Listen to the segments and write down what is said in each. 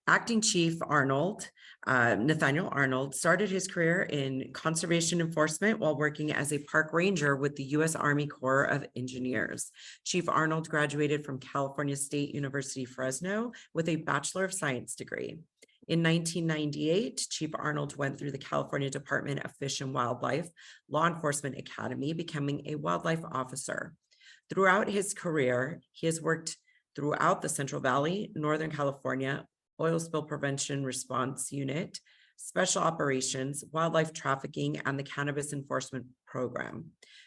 Acting Chief Arnold, Nathaniel Arnold, started his career in conservation enforcement while working as a park ranger with the U.S. Army Corps of Engineers. Chief Arnold graduated from California State University, Fresno, with a Bachelor of Science degree. In 1998, Chief Arnold went through the California Department of Fish and Wildlife Law Enforcement Academy, becoming a wildlife officer. Throughout his career, he has worked throughout the Central Valley, Northern California, Oil Spill Prevention Response Unit, Special Operations, Wildlife Trafficking, and the Cannabis Enforcement Program.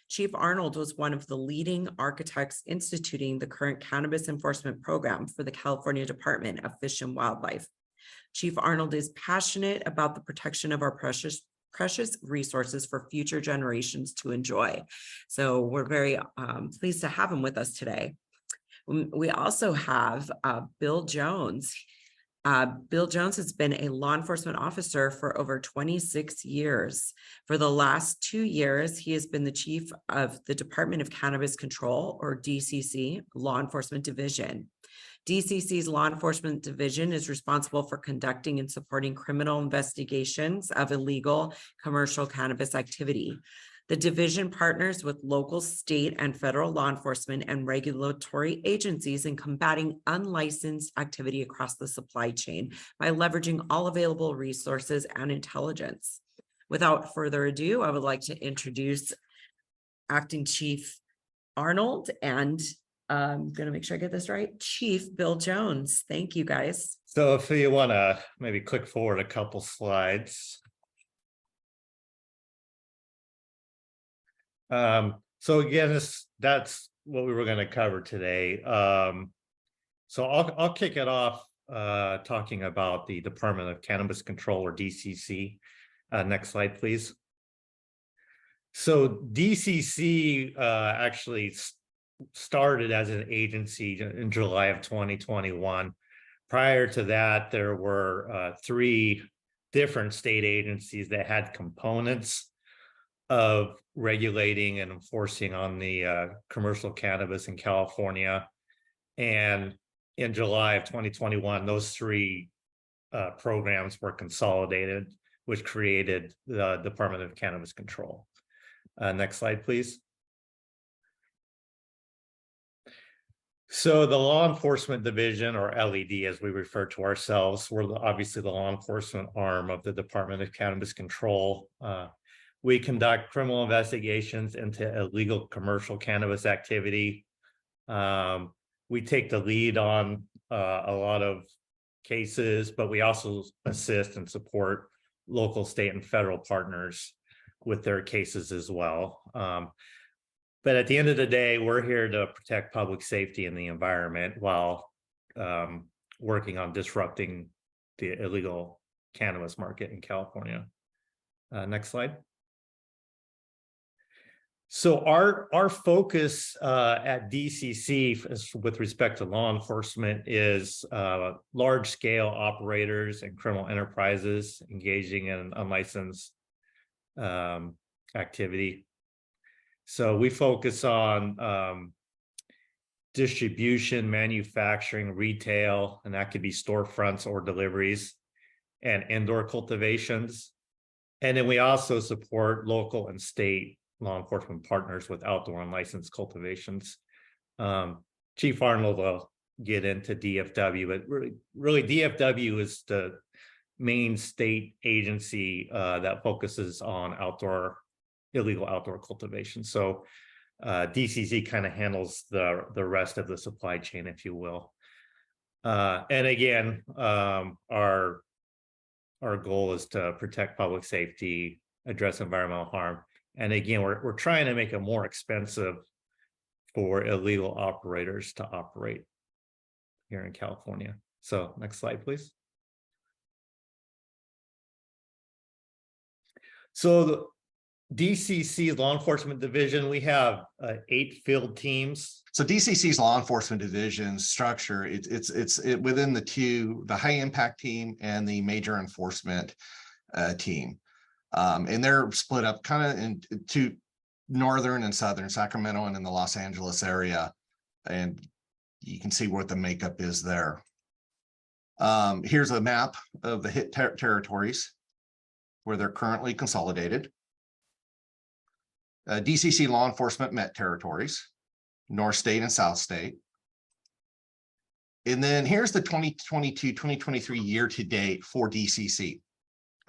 Chief Arnold was one of the leading architects instituting the current Cannabis Enforcement Program for the California Department of Fish and Wildlife. Chief Arnold is passionate about the protection of our precious resources for future generations to enjoy. So we're very pleased to have him with us today. We also have Bill Jones. Bill Jones has been a law enforcement officer for over 26 years. For the last 2 years, he has been the chief of the Department of Cannabis Control, or DCC, Law Enforcement Division. DCC's Law Enforcement Division is responsible for conducting and supporting criminal investigations of illegal commercial cannabis activity. The division partners with local, state, and federal law enforcement and regulatory agencies in combating unlicensed activity across the supply chain by leveraging all available resources and intelligence. Without further ado, I would like to introduce Acting Chief Arnold and I'm going to make sure I get this right, Chief Bill Jones. Thank you, guys. So if you want to maybe click forward a couple slides. So again, that's what we were going to cover today. So I'll kick it off talking about the Department of Cannabis Control, or DCC. Next slide, please. So DCC actually started as an agency in July of 2021. Prior to that, there were 3 different state agencies that had components of regulating and enforcing on the commercial cannabis in California. And in July of 2021, those 3 programs were consolidated, which created the Department of Cannabis Control. Next slide, please. So the Law Enforcement Division, or LED as we refer to ourselves, we're obviously the law enforcement arm of the Department of Cannabis Control. We conduct criminal investigations into illegal commercial cannabis activity. We take the lead on a lot of cases, but we also assist and support local, state, and federal partners with their cases as well. But at the end of the day, we're here to protect public safety and the environment while working on disrupting the illegal cannabis market in California. Next slide. So our focus at DCC with respect to law enforcement is large-scale operators and criminal enterprises engaging in unlicensed activity. So we focus on distribution, manufacturing, retail, and that could be storefronts or deliveries, and indoor cultivations. And then we also support local and state law enforcement partners with outdoor and licensed cultivations. Chief Arnold will get into DFW, but really DFW is the main state agency that focuses on illegal outdoor cultivation. So DCC kind of handles the rest of the supply chain, if you will. And again, our goal is to protect public safety, address environmental harm. And again, we're trying to make it more expensive for illegal operators to operate here in California. So next slide, please. So the DCC Law Enforcement Division, we have 8 field teams. So DCC's Law Enforcement Division structure, it's within the high impact team and the major enforcement team. And they're split up kind of into northern and southern, Sacramento and in the Los Angeles area. And you can see what the makeup is there. Here's a map of the hit territories where they're currently consolidated. DCC law enforcement met territories, North State and South State. And then here's the 2022-2023 year to date for DCC.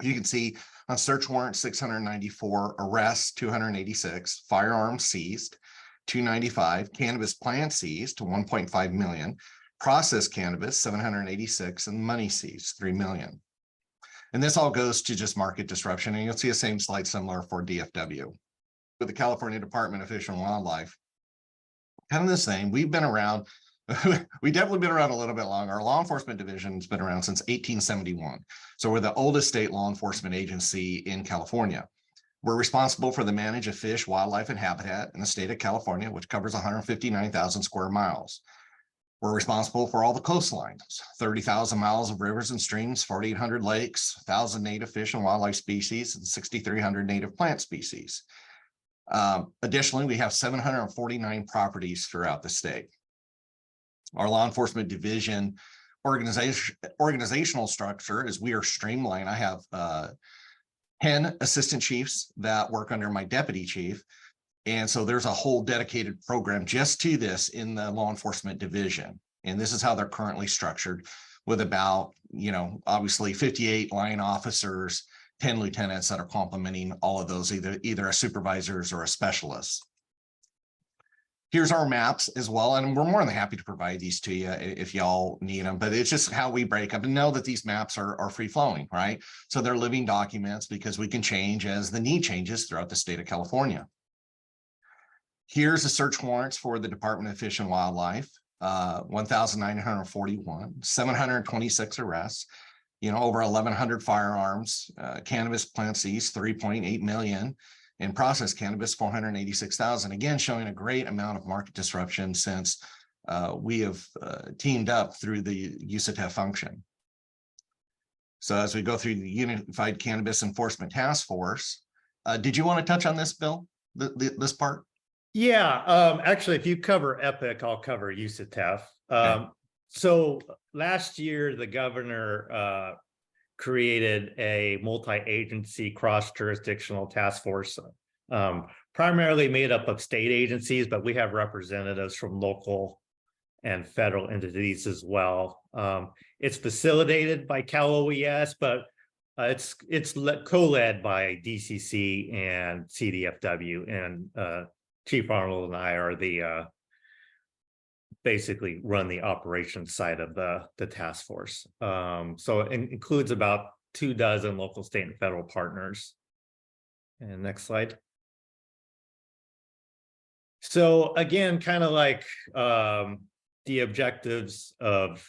You can see on search warrants, 694, arrests, 286, firearms seized, 295, cannabis plants seized to 1.5 million, processed cannabis, 786, and money seized, 3 million. And this all goes to just market disruption. And you'll see the same slide similar for DFW. With the California Department of Fish and Wildlife, kind of the same. We've been around. We definitely been around a little bit longer. Our law enforcement division has been around since 1871. So we're the oldest state law enforcement agency in California. We're responsible for the management of fish, wildlife, and habitat in the state of California, which covers 159,000 square miles. We're responsible for all the coastlines, 30,000 miles of rivers and streams, 4,800 lakes, 1,000 native fish and wildlife species, and 6,300 native plant species. Additionally, we have 749 properties throughout the state. Our law enforcement division organizational structure is we are streamlined. I have 10 assistant chiefs that work under my deputy chief. And so there's a whole dedicated program just to this in the law enforcement division. And this is how they're currently structured, with about, obviously 58 line officers, 10 lieutenants that are complementing all of those, either as supervisors or a specialist. Here's our maps as well, and we're more than happy to provide these to you if y'all need them, but it's just how we break up, and know that these maps are free flowing, right? So they're living documents because we can change as the need changes throughout the state of California. Here's the search warrants for the Department of Fish and Wildlife, 1,941, 726 arrests, over 1,100 firearms, cannabis plant seized, 3.8 million, and processed cannabis, 486,000. Again, showing a great amount of market disruption since we have teamed up through the USATEF function. So as we go through the Unified Cannabis Enforcement Task Force, did you want to touch on this, Bill, this part? Yeah, actually, if you cover EPIC, I'll cover USATEF. Okay. So last year, the governor created a multi-agency cross-jurisdictional task force, primarily made up of state agencies, but we have representatives from local and federal entities as well. It's facilitated by Cal OES, but it's co-led by DCC and CDFW, and Chief Arnold and I are the basically run the operations side of the task force. So it includes about 24 local, state, and federal partners. And next slide. So again, kind of like the objectives of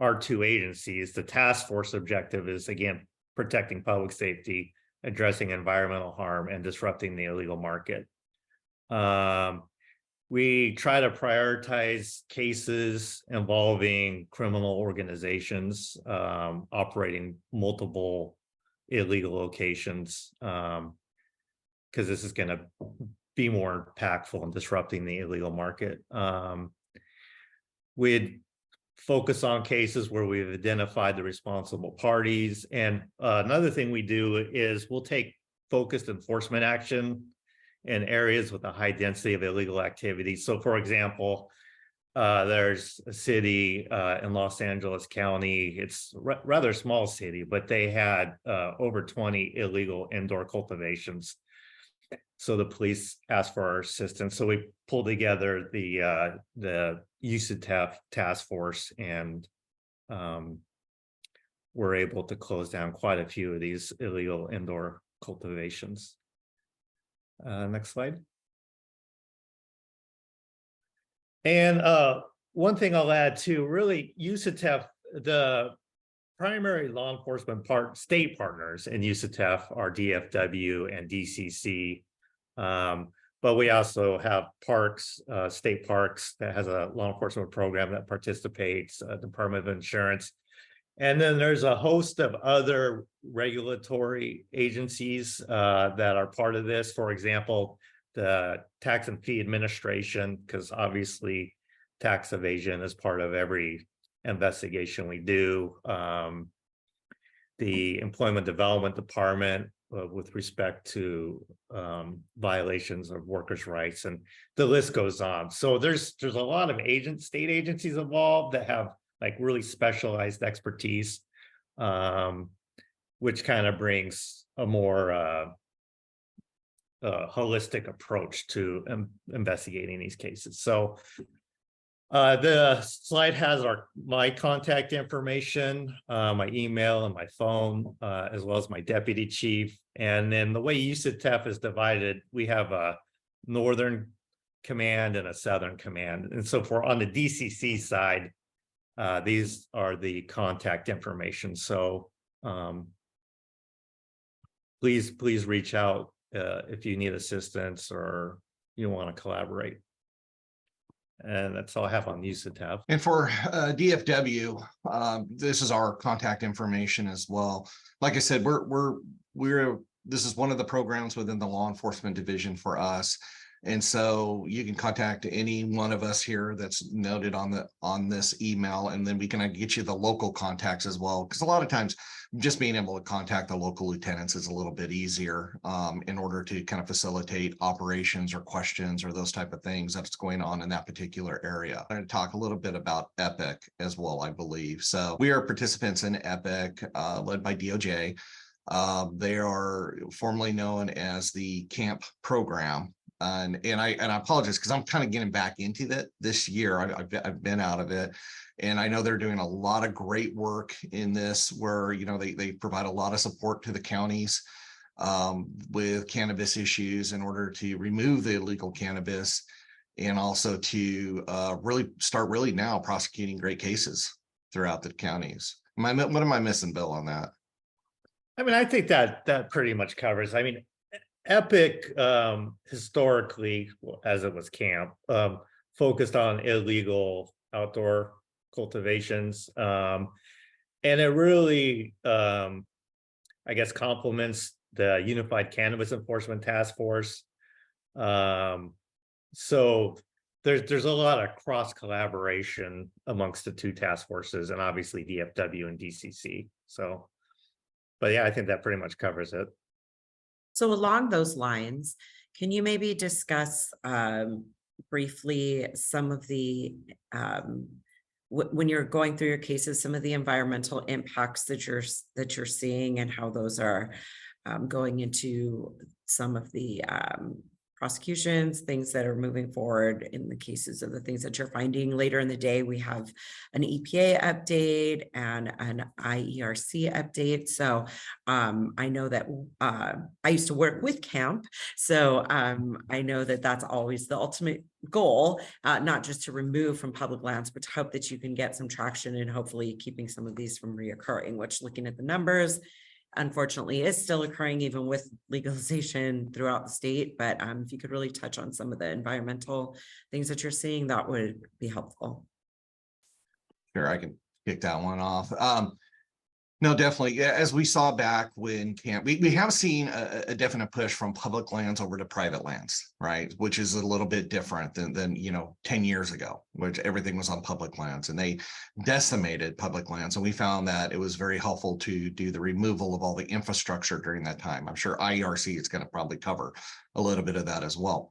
our two agencies, the task force objective is, again, protecting public safety, addressing environmental harm, and disrupting the illegal market. We try to prioritize cases involving criminal organizations operating multiple illegal locations, because this is going to be more impactful in disrupting the illegal market. We'd focus on cases where we've identified the responsible parties. And another thing we do is we'll take focused enforcement action in areas with a high density of illegal activity. So for example, there's a city in Los Angeles County. It's rather a small city, but they had over 20 illegal indoor cultivations. So the police asked for our assistance. So we pulled together the USATEF task force, and we're able to close down quite a few of these illegal indoor cultivations. Next slide. And one thing I'll add too, really, USATEF, the primary law enforcement state partners in USATEF are DFW and DCC. But we also have parks, state parks that has a law enforcement program that participates, Department of Insurance. And then there's a host of other regulatory agencies that are part of this. For example, the Tax and Fee Administration, because obviously tax evasion is part of every investigation we do. The Employment Development Department with respect to violations of workers' rights, and the list goes on. So there's a lot of state agencies involved that have like really specialized expertise, which kind of brings a more holistic approach to investigating these cases. So the slide has my contact information, my email and my phone, as well as my deputy chief. And then the way USATEF is divided, we have a northern command and a southern command. And so on the DCC side, these are the contact information. So please reach out if you need assistance or you want to collaborate. And that's all I have on USATEF. And for DFW, this is our contact information as well. Like I said, this is one of the programs within the law enforcement division for us. And so you can contact any one of us here that's noted on this email, and then we can get you the local contacts as well. Because a lot of times just being able to contact the local lieutenants is a little bit easier in order to kind of facilitate operations or questions or those type of things that's going on in that particular area. I'm going to talk a little bit about EPIC as well, I believe. So we are participants in EPIC, led by DOJ. They are formerly known as the CAMP program. And I apologize because I'm kind of getting back into that this year. I've been out of it, and I know they're doing a lot of great work in this, where they provide a lot of support to the counties with cannabis issues in order to remove the illegal cannabis, and also to really start now prosecuting great cases throughout the counties. What am I missing, Bill, on that? I mean, I think that pretty much covers. I mean, EPIC historically, as it was CAMP, focused on illegal outdoor cultivations, and it really, I guess, complements the Unified Cannabis Enforcement Task Force. So there's a lot of cross collaboration amongst the two task forces, and obviously DFW and DCC. So, but yeah, I think that pretty much covers it. So along those lines, can you maybe discuss briefly some of the, when you're going through your cases, some of the environmental impacts that you're seeing, and how those are going into some of the prosecutions, things that are moving forward in the cases of the things that you're finding? Later in the day, we have an EPA update and an IERC update. So I know that I used to work with CAMP. So I know that that's always the ultimate goal, not just to remove from public lands, but to hope that you can get some traction and hopefully keeping some of these from reoccurring, which, looking at the numbers, unfortunately is still occurring even with legalization throughout the state. But if you could really touch on some of the environmental things that you're seeing, that would be helpful. Sure, I can kick that one off. No, definitely. As we saw back when CAMP, we have seen a definite push from public lands over to private lands, right? Which is a little bit different than 10 years ago, which everything was on public lands, and they decimated public lands. And we found that it was very helpful to do the removal of all the infrastructure during that time. I'm sure IERC is going to probably cover a little bit of that as well.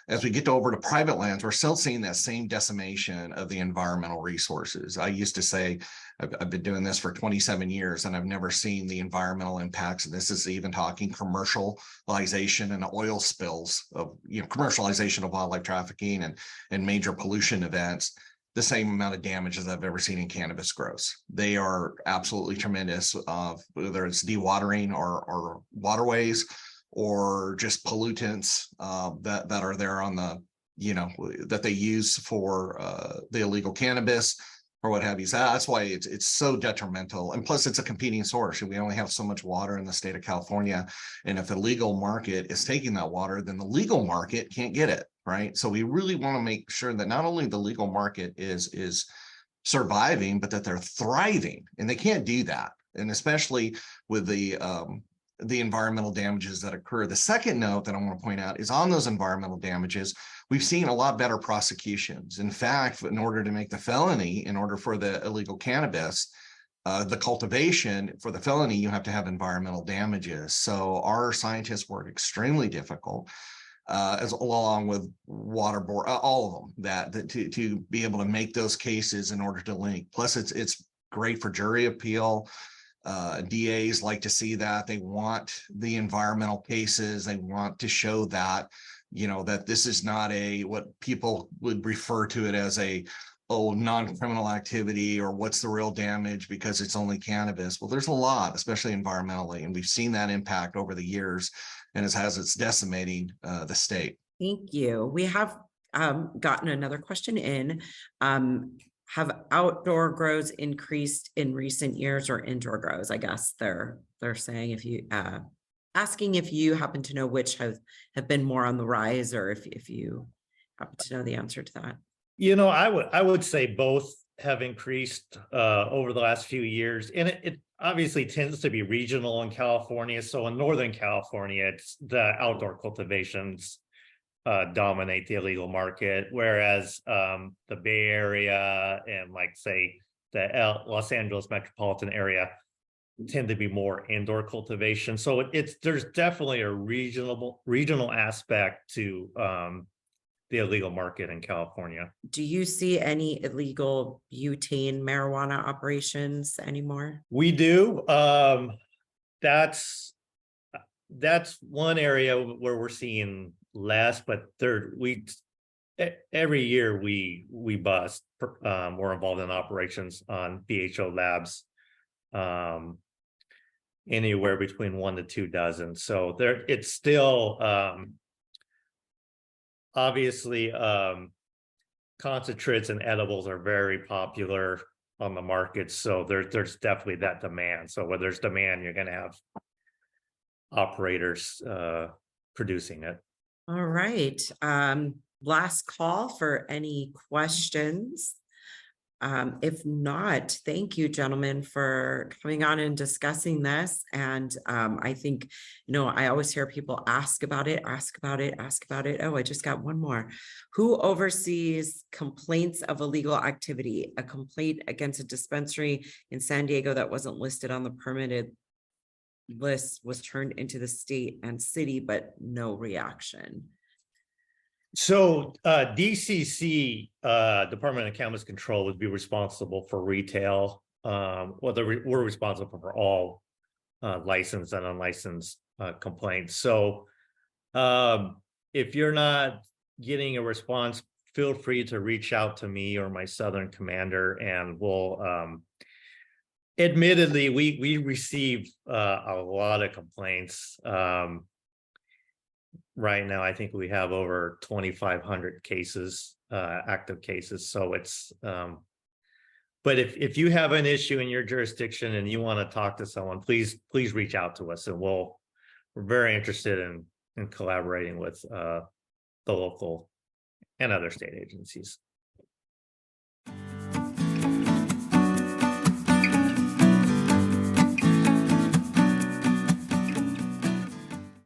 As we get over to private lands, we're still seeing that same decimation of the environmental resources. I used to say, I've been doing this for 27 years, and I've never seen the environmental impacts. And this is even talking commercialization and oil spills of, commercialization of wildlife trafficking and major pollution events, the same amount of damage as I've ever seen in cannabis grows. They are absolutely tremendous, whether it's dewatering or waterways, or just pollutants that are there on the, that they use for the illegal cannabis or what have you. So that's why it's so detrimental. And plus, it's a competing source. We only have so much water in the state of California. And if the legal market is taking that water, then the legal market can't get it, right? So we really want to make sure that not only the legal market is surviving, but that they're thriving. And they can't do that. And especially with the the environmental damages that occur. The second note that I want to point out is on those environmental damages, we've seen a lot better prosecutions. In fact, in order to make the felony, in order for the illegal cannabis, the cultivation for the felony, you have to have environmental damages. So our scientists work extremely difficult, as along with water board, all of them, that to be able to make those cases in order to link. Plus, it's great for jury appeal. DAs like to see that. They want the environmental cases. They want to show that, you know, that this is not a, what people would refer to it as a, oh, non-criminal activity, or what's the real damage because it's only cannabis. Well, there's a lot, especially environmentally, and we've seen that impact over the years, and it's decimating the state. Thank you. We have gotten another question in. Have outdoor grows increased in recent years, or indoor grows? I guess they're saying, if you asking if you happen to know which have been more on the rise, or if you happen to know the answer to that. You know, I would say both have increased over the last few years, and it obviously tends to be regional in California. So in Northern California, it's the outdoor cultivations dominate the illegal market, whereas the Bay Area and, like, say, the Los Angeles metropolitan area tend to be more indoor cultivation. So there's definitely a regional aspect to the illegal market in California. Do you see any illegal butane marijuana operations anymore? We do. That's one area where we're seeing less, but every year we bust. We're involved in operations on BHO labs, anywhere between 1 to 2 dozen. So it's still obviously concentrates and edibles are very popular on the market. So there's definitely that demand. So where there's demand, you're going to have operators producing it. All right. Last call for any questions. If not, thank you, gentlemen, for coming on and discussing this. And I think, you know, I always hear people ask about it. Oh, I just got one more. Who oversees complaints of illegal activity? A complaint against a dispensary in San Diego that wasn't listed on the permitted list was turned into the state and city, but no reaction. So DCC, Department of Cannabis Control, would be responsible for retail. We're responsible for all licensed and unlicensed complaints. So if you're not getting a response, feel free to reach out to me or my Southern commander, and we'll admittedly, we receive a lot of complaints. Right now, I think we have over 2,500 cases, active cases. So it's, but if you have an issue in your jurisdiction and you want to talk to someone, please reach out to us, and we're very interested in collaborating with the local and other state agencies.